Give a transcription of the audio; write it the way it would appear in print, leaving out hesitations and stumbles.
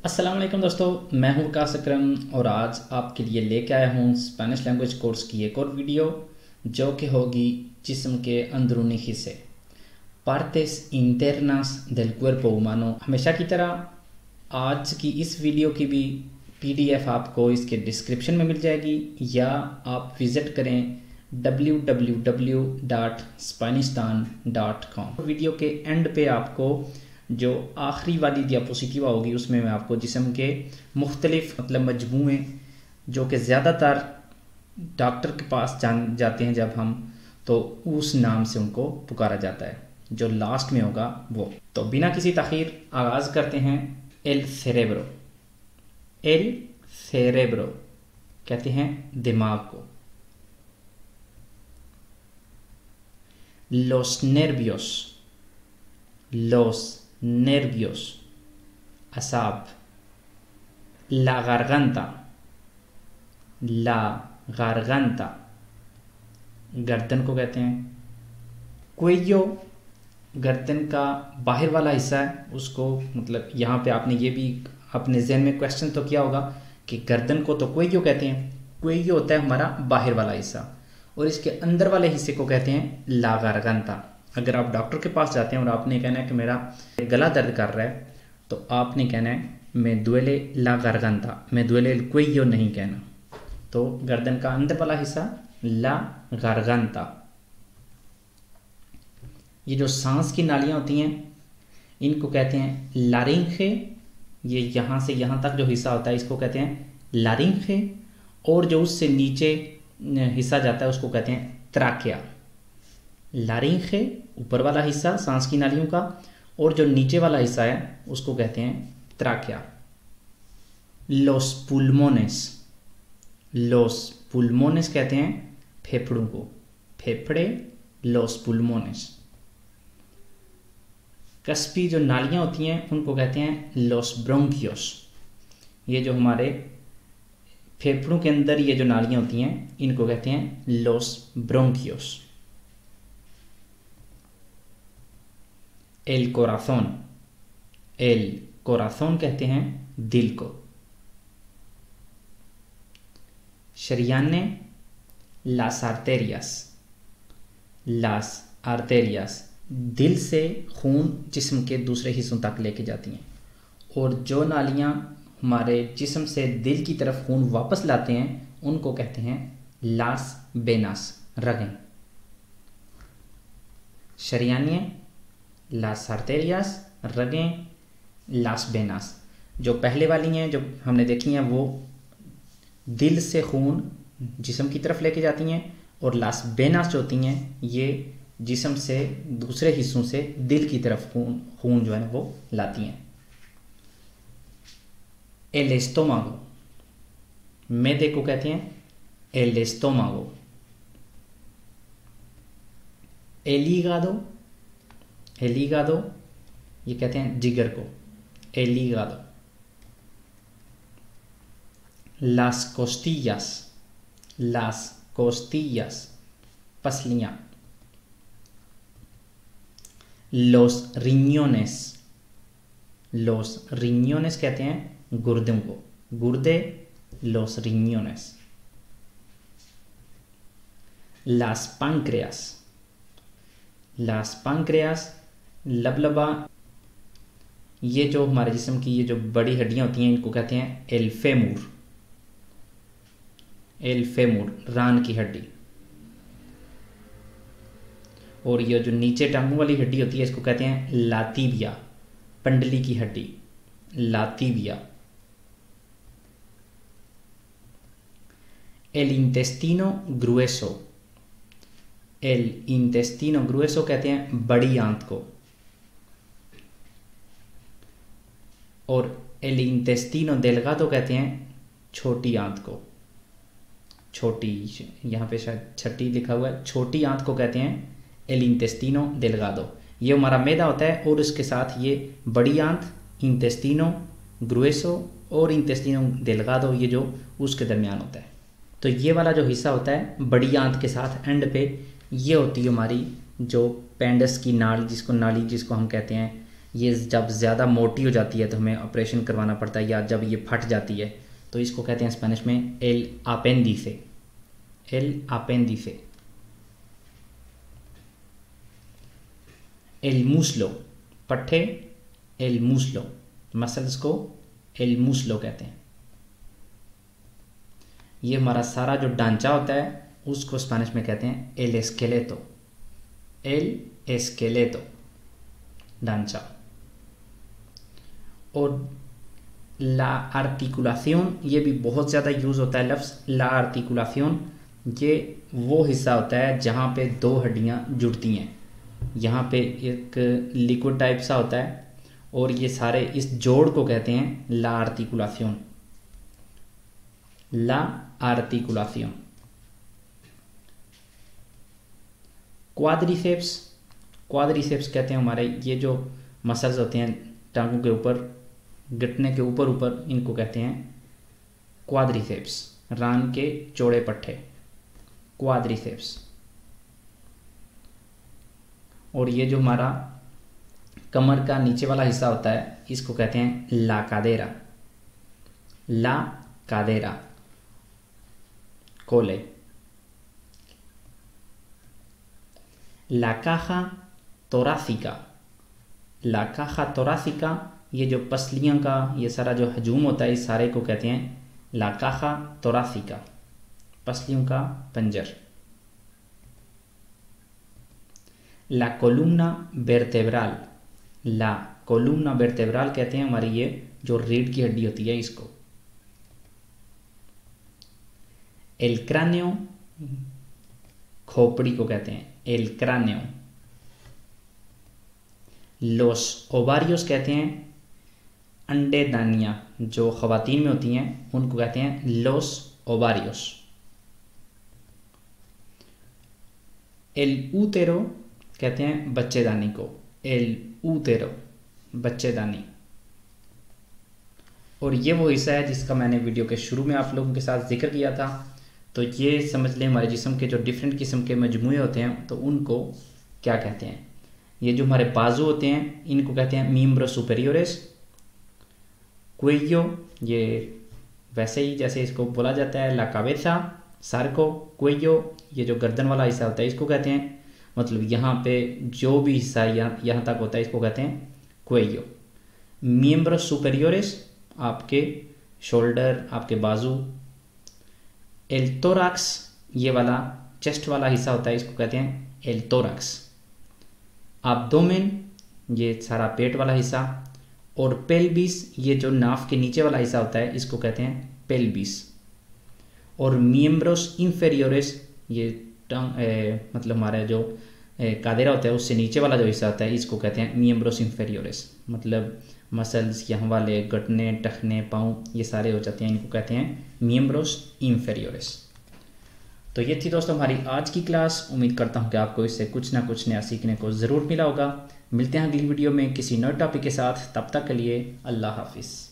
अस्सलाम वालेकुम दोस्तों, मैं हूं वकास अकरम और आज आपके लिए लेके आया हूं स्पेनिश लैंग्वेज कोर्स की एक और वीडियो जो कि होगी जिस्म के अंदरूनी हिस्से पार्टेस इंटरनास del cuerpo humano। हमेशा की तरह आज की इस वीडियो की भी पीडीएफ आपको इसके डिस्क्रिप्शन में मिल जाएगी या आप विज़िट करें www.spanistan.com। वीडियो के एंड पे आपको जो आखिरी वाली डियापोजिटिवा होगी उसमें मैं आपको जिस्म के मुख्तलिफ मजमूए जो कि ज़्यादातर डॉक्टर के पास जाते हैं जब हम, तो उस नाम से उनको पुकारा जाता है, जो लास्ट में होगा वो। तो बिना किसी ताख़ीर आगाज़ करते हैं। एल सेरेब्रो, एल सेरेब्रो कहते हैं दिमाग को। लोस नर्वियोस, लोस nervios, asab, la garganta, गर्दन को कहते हैं। cuello, गर्दन का बाहर वाला हिस्सा है, उसको यहाँ पे आपने ये भी अपने जहन में क्वेश्चन तो किया होगा कि गर्दन को तो cuello कहते हैं। cuello होता है हमारा बाहर वाला हिस्सा और इसके अंदर वाले हिस्से को कहते हैं la garganta। अगर आप डॉक्टर के पास जाते हैं और आपने कहना है कि मेरा गला दर्द कर रहा है, तो आपने कहना है मैं दुएले ला गारगांता, मैं दुएले el cuello नहीं कहना। तो गर्दन का अंदर वाला हिस्सा ला गारगांता। ये जो सांस की नालियां होती हैं इनको कहते हैं लारिंगे। ये यहाँ से यहाँ तक जो हिस्सा होता है इसको कहते हैं लारिंगे, और जो उससे नीचे हिस्सा जाता है उसको कहते हैं त्राकिया। लारिंगे ऊपर वाला हिस्सा सांस की नालियों का, और जो नीचे वाला हिस्सा है उसको कहते हैं त्राकिया। लोस पुल्मोनेस, लोस पुल्मोनेस कहते हैं फेफड़ों को, फेफड़े लोस पुल्मोनेस। कस्पी जो नालियां होती हैं उनको कहते हैं लोस ब्रोंकियोस। ये जो हमारे फेफड़ों के अंदर ये जो नालियां होती हैं इनको कहते हैं लोस ब्रोंकियोस। एल कोराज़ोन, एल कोराज़ोन कहते हैं दिल को। शरियाने लास आर्टेरियास, लास आर्टेरियास दिल से खून जिस्म के दूसरे हिस्सों तक लेके जाती हैं, और जो नालियां हमारे जिस्म से दिल की तरफ खून वापस लाते हैं उनको कहते हैं लास बेनास, रगें। शरियाने लास आर्टेरियास, रगें, लास बेनास। जो पहले वाली हैं जो हमने देखी हैं वो दिल से खून जिस्म की तरफ लेके जाती हैं, और लास बेनास जो होती हैं ये जिस्म से दूसरे हिस्सों से दिल की तरफ खून जो है वो लाती हैं। एल एस्टोमागो, मैदे को कहते हैं एल एस्टोमागो। एलीगादो, एलीगादो ये कहते हैं जिगर को, एलीगादो। लास कोस्टियास, लास कोस्टियास पसलियां। लोस रिन्योनेस, लोस रिन्योनेस कहते हैं गुर्दों को, गुर्दे लोस रिन्योनेस। लास पांक्रियास, लास पांक्रियास लबलबा। ये जो हमारे जिस्म की ये जो बड़ी हड्डियां होती हैं इनको कहते हैं एल फेमूर, एल फेमूर रान की हड्डी। और ये जो नीचे टांगों वाली हड्डी होती है इसको कहते हैं लातीबिया, पंडली की हड्डी, लातीबिया। एल इंटेस्टिनो ग्रुएसो, एल इंटेस्टिनो ग्रुएसो कहते हैं बड़ी आंत को, और एल इंटेस्टिनो डेल्गाडो कहते हैं छोटी आंत को। छोटी, यहाँ पे शायद छठी लिखा हुआ है, छोटी आंत को कहते हैं एल इंटेस्टिनो डेल्गाडो। ये हमारा मैदा होता है और उसके साथ ये बड़ी आंत इंटेस्टिनो ग्रुएसो और इंटेस्टिनो डेल्गाडो ये जो उसके दरमियान होता है। तो ये वाला जो हिस्सा होता है बड़ी आंत के साथ एंड पे, ये होती है हमारी जो पेंडस की नाली जिसको हम कहते हैं, ये जब ज़्यादा मोटी हो जाती है तो हमें ऑपरेशन करवाना पड़ता है, या जब ये फट जाती है तो इसको कहते हैं स्पेनिश में एल अपेंडिसे। एल अपेंडिसे। एल मूसलो, पट्टे, एल मूसलो, मसल्स को एल मूसलो कहते हैं। ये हमारा सारा जो ढांचा होता है उसको स्पेनिश में कहते हैं एल एस्केलेटो। एल एस्केलेटो, ढांचा। और ला आर्टिकुलाción, ये भी बहुत ज़्यादा यूज़ होता है लफ्ज़ ला आर्टिकुलाción। ये वो हिस्सा होता है जहाँ पे दो हड्डियाँ जुड़ती हैं। यहाँ पे एक लिक्विड टाइप सा होता है और ये सारे इस जोड़ को कहते हैं ला आर्टिकुलाción। ला आर्टिकुलाción। क्वाड्रिसेप्स, क्वाड्रिसेप्स कहते हैं हमारे ये जो मसल्स होते हैं टांगों के ऊपर, घुटने के ऊपर ऊपर, इनको कहते हैं क्वाड्रिसेप्स। रान के चौड़े पट्टे, क्वाड्रिसेप्स। और ये जो हमारा कमर का नीचे वाला हिस्सा होता है इसको कहते हैं ला कादेरा। ला कादेरा, कोले। ला caja torácica। ला caja torácica, ये जो पसलियों का ये सारा जो हजूम होता है इस सारे को कहते हैं ला caja torácica, पसलियों का पंजर। ला columna vertebral। ला columna vertebral कहते हैं हमारी ये जो रीढ़ की हड्डी होती है इसको। एल cráneo, खोपड़ी को कहते हैं एल cráneo। los ovarios कहते हैं अंडेदानियाँ जो ख़वातीन में होती हैं उनको कहते हैं los ovarios। एल útero कहते हैं बच्चेदानी को, एल útero, बच्चेदानी। और ये वो हिस्सा है जिसका मैंने वीडियो के शुरू में आप लोगों के साथ जिक्र किया था। तो ये समझ लें हमारे जिस्म के जो डिफरेंट किस्म के मजमूए होते हैं तो उनको क्या कहते हैं। ये जो हमारे बाजू होते हैं इनको कहते हैं miembros superiores। cuello, ये वैसे ही जैसे इसको बोला जाता है la cabeza, सर को। cuello, ये जो गर्दन वाला हिस्सा होता है इसको कहते हैं, मतलब यहाँ पे जो भी हिस्सा यहाँ तक होता है इसको कहते हैं cuello। miembros superiores, आपके शोल्डर, आपके बाजू। एल tórax, ये वाला चेस्ट वाला हिस्सा होता है इसको कहते हैं एल tórax। abdomen, ये सारा पेट वाला हिस्सा। और पेल्विस, ये जो नाफ के नीचे वाला हिस्सा होता है इसको कहते हैं पेल्विस। और miembros inferiores, ये मतलब हमारा जो कादेरा होता है उससे नीचे वाला जो हिस्सा होता है इसको कहते हैं miembros inferiores। मतलब मसल्स यहाँ वाले, घुटने, टखने, पाँव, ये सारे हो जाते हैं, इनको कहते हैं miembros inferiores। तो ये थी दोस्तों हमारी आज की क्लास। उम्मीद करता हूँ कि आपको इससे कुछ ना कुछ नया सीखने को ज़रूर मिला होगा। मिलते हैं अगली वीडियो में किसी नए टॉपिक के साथ। तब तक के लिए अल्लाह हाफिज़।